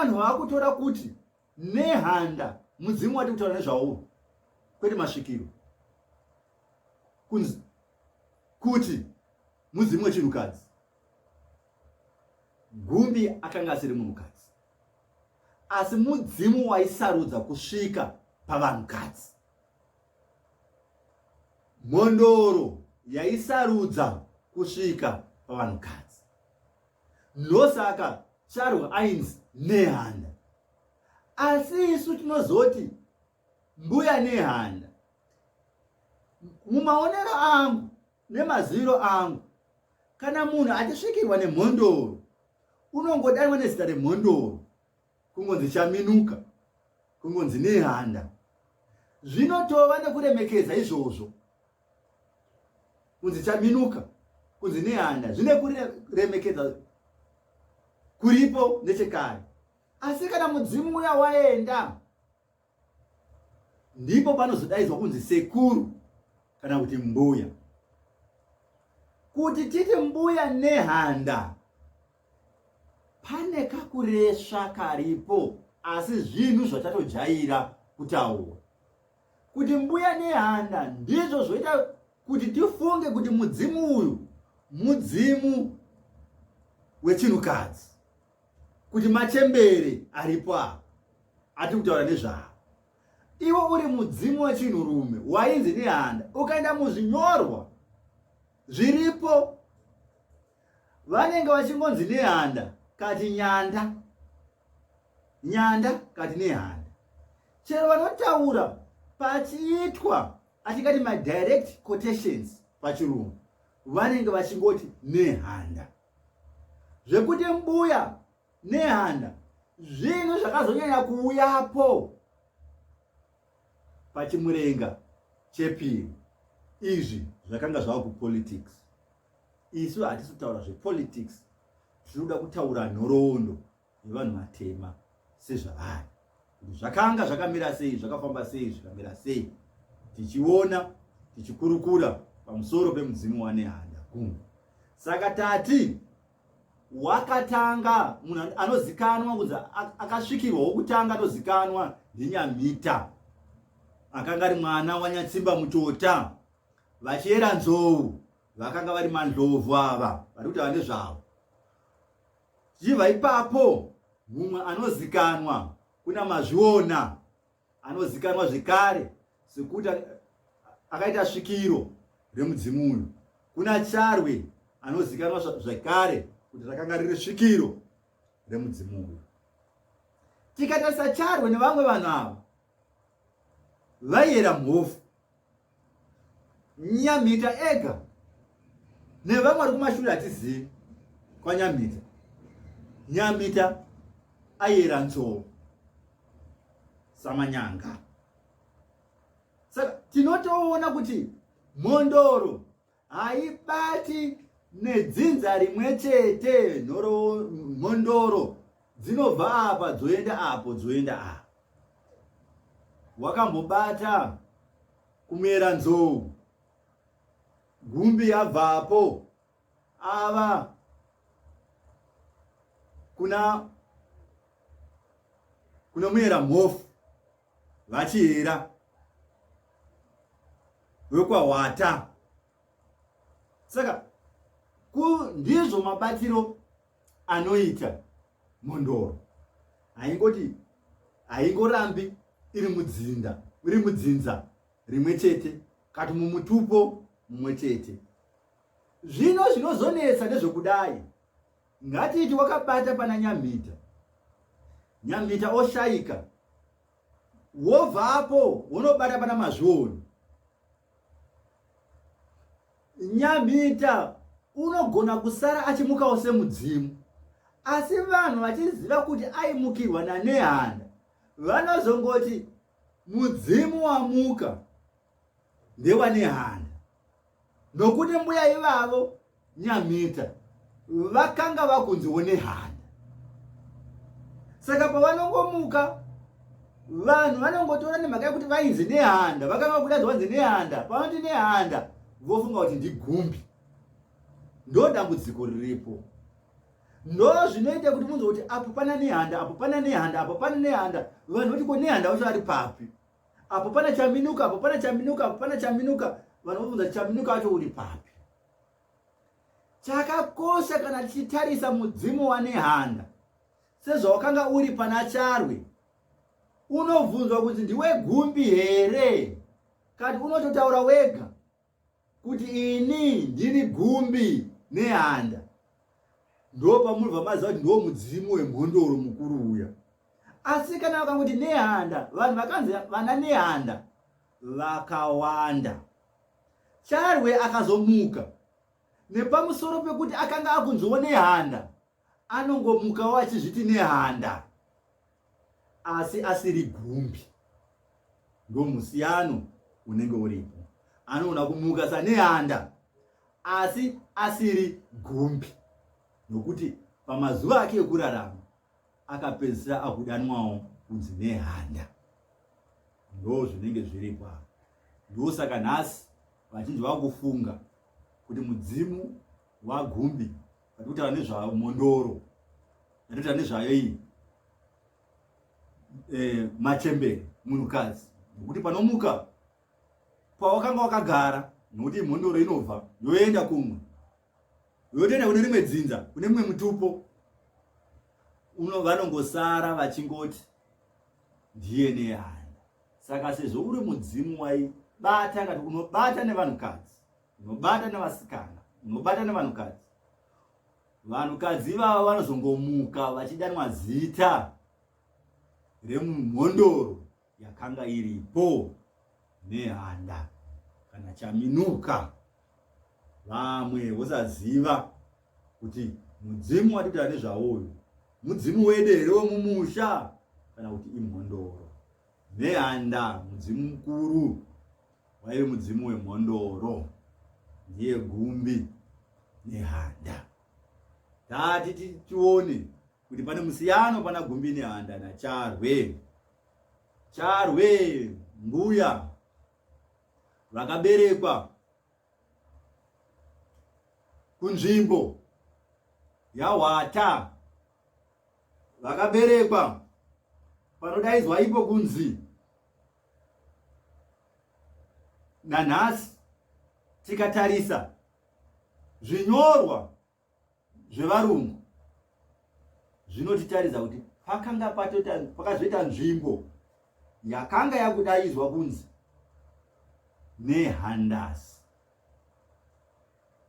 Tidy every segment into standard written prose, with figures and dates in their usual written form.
Vakutora kuti NeHanda Mudzimu wati kutaura nezvawo kwete masvikiro kunzi kuti Mudzimu wechinhukadzi. Gumbi akanga asiri munhukadzi, asi Mudzimu waisarudza kusvika pavanhukadzi. Mhondoro yaisarudza kusvika pavanhukadzi. Ndosaka Charwe ainzi NeHanda. Asi isu tinozoti Mbuya Nehanda. Mumaonero angu nemaziro angu, kana munhu achisvikirwa nemhondoro unongodaiwa nezita remhondoro, kungonzi chaminuka, kungonzi NeHanda. Zvinotova nekuremekedza izvozvo. Kunzi chaminuka, kunzi NeHanda, zvine kuremekedza kuripo nechekare. Asi kana Mudzimu uya waenda, ndipo panozodaidzwa kunzi sekuru kana kuti mbuya. Kuti titi Mbuya Nehanda, pane kakuresva karipo, asi zvinhu zvatatojaira kutaura. Kuti Mbuya Nehanda ndizvo zvoita kuti tifunge kuti Mudzimu uyu Mudzimu wechinhukadzi, kuti machembere aripo apa ati kutaura nezvavo. Iwo uri Mudzimu wechinhurume wainzi NeHanda, ukaenda muzvinyorwa zviripo vanenge vachingonzi NeHanda kati nyanda, nyanda kati NeHanda. Chero vanotaura pachiitwa atingati direct quotations pachirungu, vanenge vachingoti NeHanda. Zvekuti Mbuya Nehanda zvinhu zvakazonyanya kuuyapo pachimurenga chepiri. Izvi zvakanga zvava kupolitics. Isu hatisi kutaura zvepolitics, tinoda kutaura nhoroondo yevanhu vatema sezvavari. Zvakanga zvakamira sei, zvakafamba sei, zvikamira sei, tichiona, tichikurukura pamusoro pemudzimu waNehanda Gumbi. Saka tati wakatanga munhu anozikanwa kunzi akasvikirwa wokutanga anozikanwa ndiNyamita, akanga ari mwana wanyatsimba mutota, vachiera nzou, vakanga vari mandlovu ava vari kutaura nezvavo. Tichibva ipapo mumwe anozikanwa, kuna mazviona anozikanwa zvekare sekuti akaita svikiro remudzimu uyu. Kuna Charwe anozikanwa zvekare kuti rakanga riri svikiro remudzimu uyu. Tikatarisa Charwe nevamwe vanhu ava vaiera mhofu. Nyamita ega nevamwe vari kumashure hatizivi kwaNyamita. Nyamita aiera nzou samanyanga. Saka tinotoona kuti Mhondoro haibati nedzinza rimwe chete. Mhondoro dzinobva apa dzoenda apo dzoenda apo. Wakambobata kumera nzou, Gumbi yabvapo ava kunomera mhofu vachiyera wekwawata. Saka ndizvo mabatiro anoita Mhondoro. Haingorambi iri mudzinza rimwe chete, kati mumutupo mumwe chete. Zvino zvinozonetsa ndezvekudai, ngatiti wakabata pana Nyamita oshaika, wobvapo wonobata pana mazvioni. Nyamita unogona kusara achimukawo semudzimu, asi vanhu vachiziva kuti aimukirwa naNehanda vanozongoti mudzimu wamuka ndewaNehanda, nokuti mbuya ivavo Nyamita vakanga vakunziwo Nehanda. Saka pavanongomuka vanhu vanongotora nemhaka yekuti vainzi Nehanda, vakanga kudai vanzi Nehanda, pavanoti Nehanda vofunga kuti ndiGumbi. Ndo dambudziko riripo. Ndo zvinoita kuti munhu kuti apo pana Nehanda, apo pana Nehanda, apo pana Nehanda. Vanhu voti ko Nehanda wacho ari papi? Apo pana chaminuka, apo pana chaminuka, apo pana chaminuka. Vanhu vobvunza chaminuka wacho uri papi? Chakakosha kana tichitarisa mudzimu waNehanda, sezvawakanga uri pana Charwe, unobvunzwa kuti ndiwe Gumbi here? Kati unototaura wega kuti ini ndiri Gumbi Nehanda. Ndo pamunobva maziva kuti ndiwo mudzimu wemhondoro mukuru uya. Asi kana vakangoti Nehanda, vanhu vakanzi vana Nehanda vakawanda. Charwe akazomuka, nepamusoro pekuti akanga akunziwo Nehanda, anongomukawo achizviti Nehanda, asi asiri Gumbi. Ndo musiyano unenge uripo. Anoona kumuka saNehanda, asi asiri Gumbi, nokuti pamazuva ake ekurarama akapedzisira akudanwawo kunzi Nehanda. Ndo zvinenge zviripo. Ndo saka nhasi vachinzi vakufunga kuti mudzimu waGumbi vatitaura nezvayo Mhondoro, vatitaura nezvayo iyi machembere munhukadzi, nokuti panomuka pawakanga wakagara, nokuti Mhondoro inobva yoenda kumwe, yotoenda kune rimwe dzinza, kune mumwe mutupo, vanongosara vachingoti ndiye Nehanda. Saka sezvo uri mudzimu waibata, ngati unobata nevanhukadzi, unobata nevasikana, unobata nevanhukadzi, vanhukadzi ivava vanozongomuka vachidanwa zita remumhondoro yakanga iripo, Nehanda kana chaminuka. Vamwe vosaziva kuti mudzimu watitaura nezvawoyo mudzimu wedere wemumusha kana kuti imhondoro. Nehanda mudzimu mukuru waive mudzimu wemhondoro, ndiye Gumbi Nehanda. Tati tione kuti pane musiyano pana Gumbi Nehanda naCharwe. Charwe mbuya vakaberekwa kunzvimbo yaWata, vakaberekwa panodaidzwa ipo kunzi. Nanhasi tikatarisa zvinyorwa zvevarungu zvinotitaridza kuti pakanga pakazoita nzvimbo yakanga yakudaidzwa kunzi Nehandas.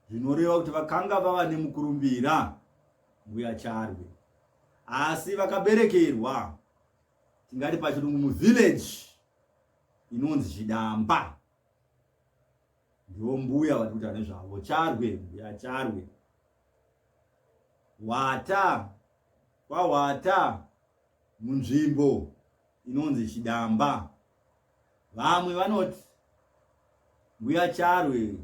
Zvinoreva kuti vakanga vava nemukurumbira Mbuya Charwe, asi vakaberekerwa tingati pachirungu muvillage inonzi Chidamba. Ndiwo mbuya vatikuta nezvavo, Charwe, Mbuya Charwe. Wata, kwaWata munzvimbo inonzi Chidamba. Vamwe vanoti Mbuya Charwe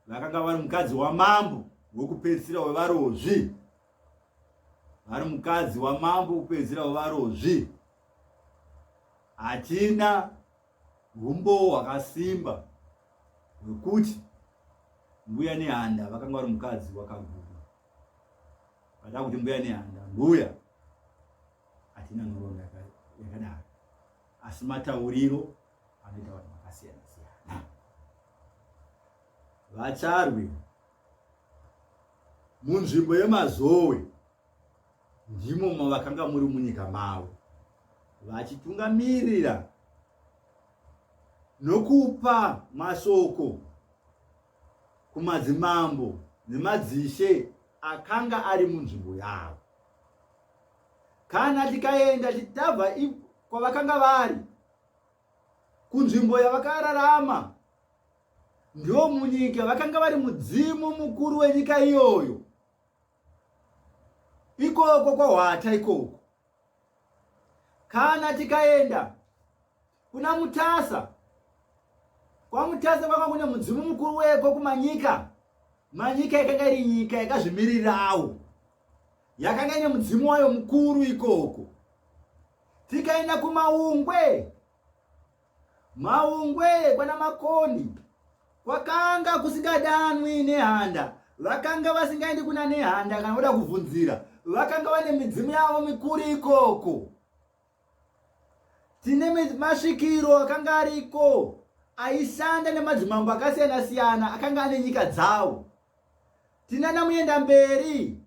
vakanga vari mukadzi wamambo wokupedzisira wevarozvi. Vari mukadzi wamambo wokupedzisira wevarozvi. Hatina humbo hwakasimba hwekuti Mbuya Nehanda vakanga vari mukadzi wakaguma. Vatava kuti Mbuya Nehanda mbuya, hatina nhoroondo yakadaro, asi matauriro anoita vanhu vakasiyana siyana. VaCharwe munzvimbo yemazowe ndimo mavakanga muri munyika mavo, vachitungamirira nokupa mashoko kumadzimambo nemadzishe akanga ari munzvimbo yavo. Kana tikaenda titabva kwavakanga vari kunzvimbo yavakararama, ndio munyika vakanga vari mudzimu mukuru wenyika iyoyo, ikoko kwahwata ikoko. Kana tikaenda kuna Mutasa, kwa Mutasa kwanga kune mudzimu mukuru weko kumanyika, manyika yakanga iri nyika yakazvimirirawo, yakanga ine mudzimu wayo mukuru ikoko. Tikaenda kumaungwe, maungwe kwana Makoni kwakanga kusingadanwi Nehanda, vakanga vasingaendi kuna Nehanda kana kuda kubvunzira, vakanga vane midzimu yavo mikuru ikoko. Tine masvikiro akanga ariko aishanda nemadzimambo akasiyana siyana akanga ane nyika dzavo. Tina muenda mberi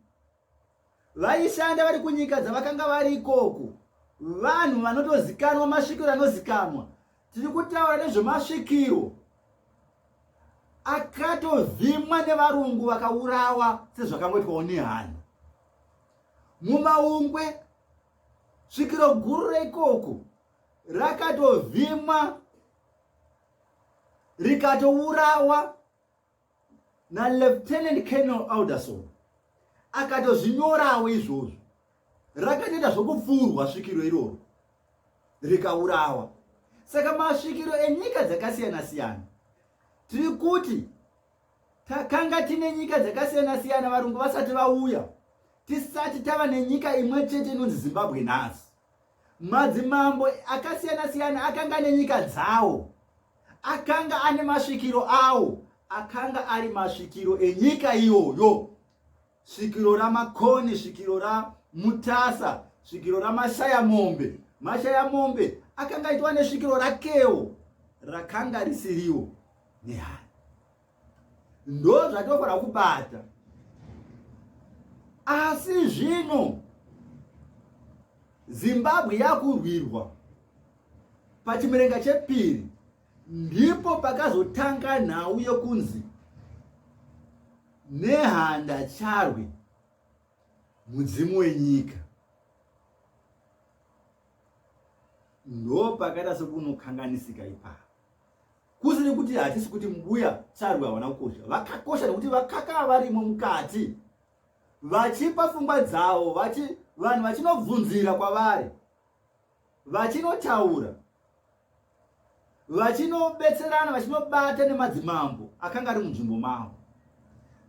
vaishanda vari kunyika dzavakanga vari ikoko, vanhu vanotozikanwa, masvikiro anozikanwa. Tiri kutaura nezvemasvikiro akatovhimwa nevarungu vakaurawa sezvakangoitwawo Nehanda. Mumaungwe svikiro guru reikoko rakatovhimwa rikatourawa naLieutenant Colonel Alderson, akatozvinyorawo izvozvo. Rakatoita zvokupfurwa svikiro iroro rikaurawa. Saka masvikiro enyika dzakasiyana siyana, tiri kuti takanga tine nyika dzakasiyana siyana varungu vasati vauya, tisati tava nenyika imwe chete inonzi Zimbabwe nhasi. Madzimambo akasiyana siyana akanga nenyika dzawo, akanga ane masvikiro awo, akanga ari masvikiro enyika iyoyo. Svikiro raMakoni, svikiro raMutasa, svikiro raMashayamombe. Mashayamombe akanga aitwa nesvikiro rakewo rakanga risiriwo Nehanda. Ndo zvatofanira kubata. Asi zvino Zimbabwe yakurwirwa pachimurenga chepiri, ndipo pakazotanga nhau yokunzi Nehanda Charwe mudzimu wenyika. Ndo pakaita sekunokanganisika ipapo. Kusiri kuti hatisi kuti Mbuya Charwe havana kukosha, vakakosha nekuti vakanga varimo mukati, vachipa pfungwa dzavo, vanhu vachinobvunzira kwavari, vachinotaura, vachinobetserana, vachinobata nemadzimambo akanga ari munzvimbo mavo.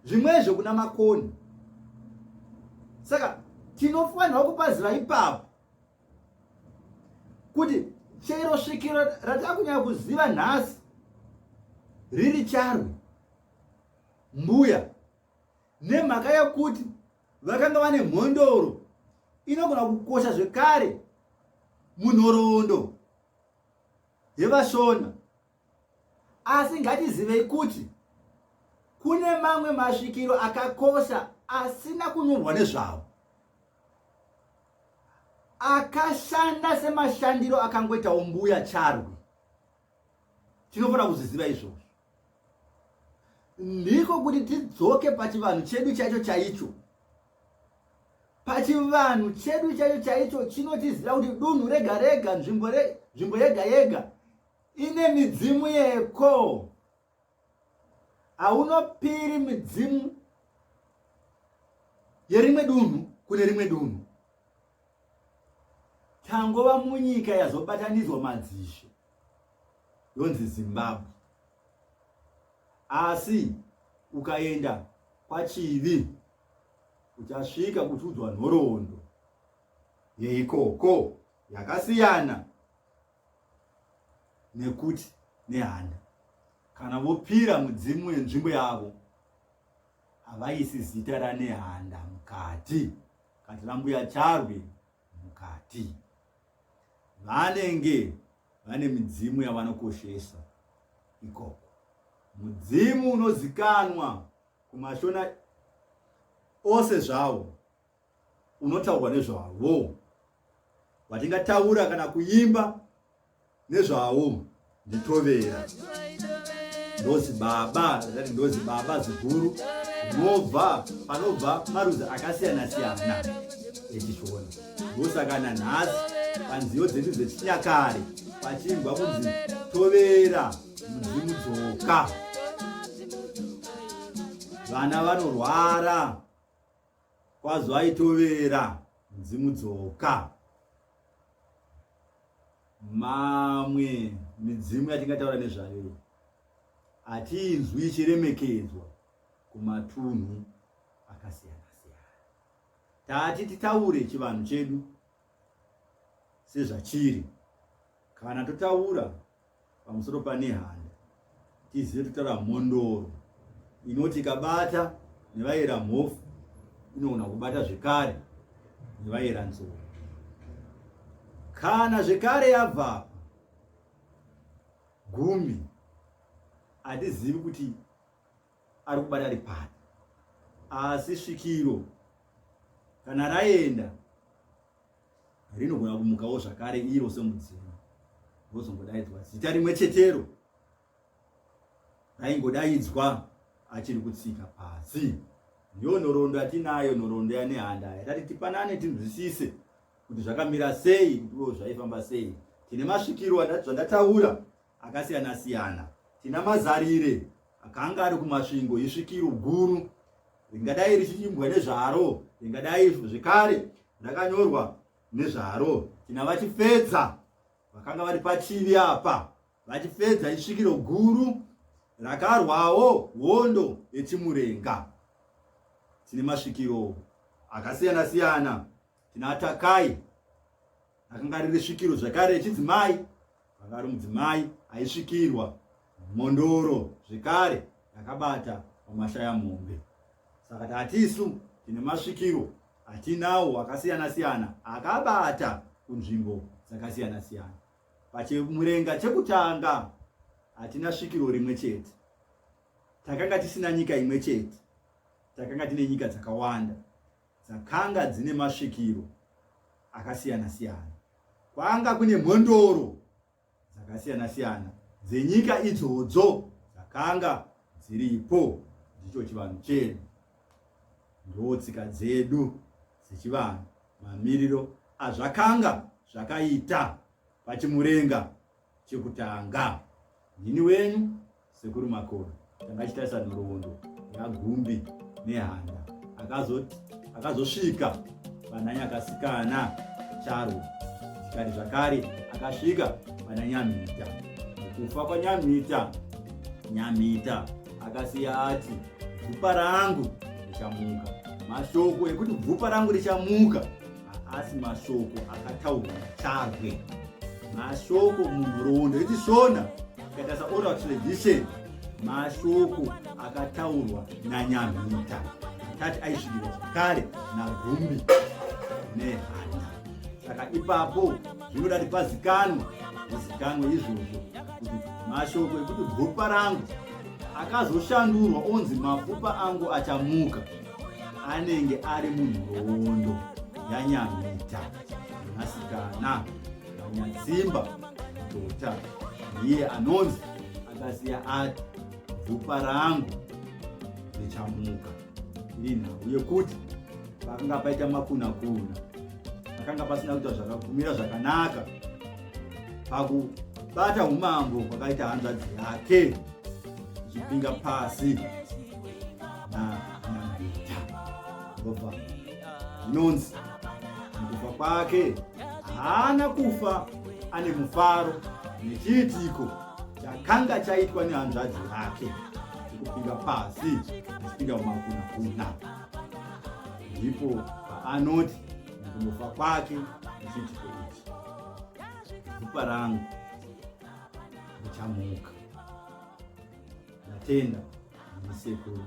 Zvimwezvo kuna Makoni. Saka tinofanirwa kupaziva ipapo kuti chero svikiro ratakunyanya kuziva nhasi riri Charwe, Mbuya, nemhaka yekuti vakanga vane Mhondoro inogona kukosha zvekare munhoroondo yevashona. Asi ngatizivei kuti kune mamwe masvikiro akakosha asina kunyorwa nezvavo, akashanda semashandiro akangoitawo Mbuya Charwe. Tinofanira kuziziva izvozvo. Ndiko kuti tidzoke pachivanhu chedu chaicho chaicho. Pachivanhu chedu chaicho chaicho chinotiziva kuti dunhu rega rega, nzvimbo yega yega ine midzimu yeko. Haunopiri midzimu yerimwe dunhu kune rimwe dunhu. Tangova munyika yazobatanidzwa madzishe yonzi Zimbabwe. asi ukaenda kwachivi uchasvika kuchiudzwa nhoroondo yeikoko yakasiyana nekuti nehanda. Kana vopira mudzimu wenzvimbo yavo havaisi zita raNehanda mukati, kati raMbuya Charwe mukati. Vanenge vane midzimu yavanokoshesa ikoko. Mudzimu unozikanwa kumashona ose zvavo, unotaurwa nezvavo, watingataura kana kuimba nezvavo nditovera. Ndozi baba, zvati ndozi baba ziguru, panobva marudzi akasiyana-siyana echishona. Ndosaka nanhasi panziyo dzedu dzechinyakare pachimbwa kunzi tovera mudzimu dzoka. Vana vanorwara kwazo aitovera mudzimu dzoka. Mamwe midzimu yatingataura nezvayo hatinzwi ichiremekedzwa kumatunhu akasiyana-siyana. Tati titaure chivanhu chedu sezvachiri. Kana totaura pamusoro paNehanda, tizive totaura Mhondoro inoti ikabata nevaera mhofu inogona kubata zvekare nevaera nzou. Kana zvekare yabva Gumbi, hatizivi kuti ari kubata ripari, asi svikiro kana raenda rinogona kumukawo zvakare iro semudzimu. Ndozongodaidzwa zita rimwe chetero raingodaidzwa achiri kutsika pasi. Ndiyo nhoroondo yatinayo, nhoroondo yaNehanda. Yatati tipanane tinzwisise kuti zvakamira sei, kuti zvaifamba sei. Tine masvikiro zvandataura akasiyana-siyana. Tina mazarire akanga ari kumasvingo isvikiro guru, ringadai richiimbwa nezvaro, ringadai zvekare rakanyorwa nezvaro. Tina vachifedza vakanga vari pachivi apa, vachifedza isvikiro guru rakarwawo hondo yechimurenga. Tine masvikiro akasiyana-siyana. Tina atakai akanga riri svikiro zvekare rechidzimai, vanga ari mudzimai aisvikirwa Mhondoro zvekare yakabata pamashaya mombe. Saka tatisu tine masvikiro atinawo akasiyana-siyana akabata kunzvimbo dzakasiyana-siyana. Pachimurenga chekutanga hatina svikiro rimwe chete. Takanga tisina nyika imwe chete, takanga tine nyika dzakawanda dzakanga dzine masvikiro akasiyana-siyana. Kwanga kune Mhondoro dzakasiyana-siyana dzenyika idzodzo dzakanga dziripo. Ndicho chivanhu chedu, ndotsika dzedu dzechivanhu, mamiriro azvakanga zvakaita pachimurenga chekutanga. Ndini wenyu Sekuru Makore, tanga chitarisa nhoroondo yaGumbi Nehanda akazosvika vananyakasikana Charwe. Tikati zvakare akasvika vanaNyamita. Kufa kwaNyamita, Nyamita akasiya ati bvupa rangu richamuka. Mashoko ekuti bvupa rangu richamuka haasi mashoko akataurwa naCharwe. Mashoko munhoroondo yechishona ikatarisa oral tradition, mashoko akataurwa naNyamita. Tati aisvikirwa zvakare naGumbi Nehanda. Saka ipapo zvinoda kuti pazikanwe izvozvo kuti mashoko ekuti bvupa rangu akazoshandurwa onzi mapfupa angu achamuka anenge ari munhoroondo yaNyamita, mwanasikana wanyatsimba Dota. Ndiye anonzi akasiya ati bvupa rangu richamuka. Iri nhau yekuti pakanga paita makuna-kuna, pakanga pasina kuita zvakagumira zvakanaka pakubata umambo kwakaita hanzvadzi yake ichipinga pasi naNyamita. Ndobva zvinonzi mukufa kwake haana kufa ane mufaro nechiitiko chakanga chaitwa nehanzvadzi yake. kupinda pasi kupinda mumakuna ndipo paanoti ndikufa kwake ndichitiko ichi gupa rangu richamuka. Natenda ndisekuru.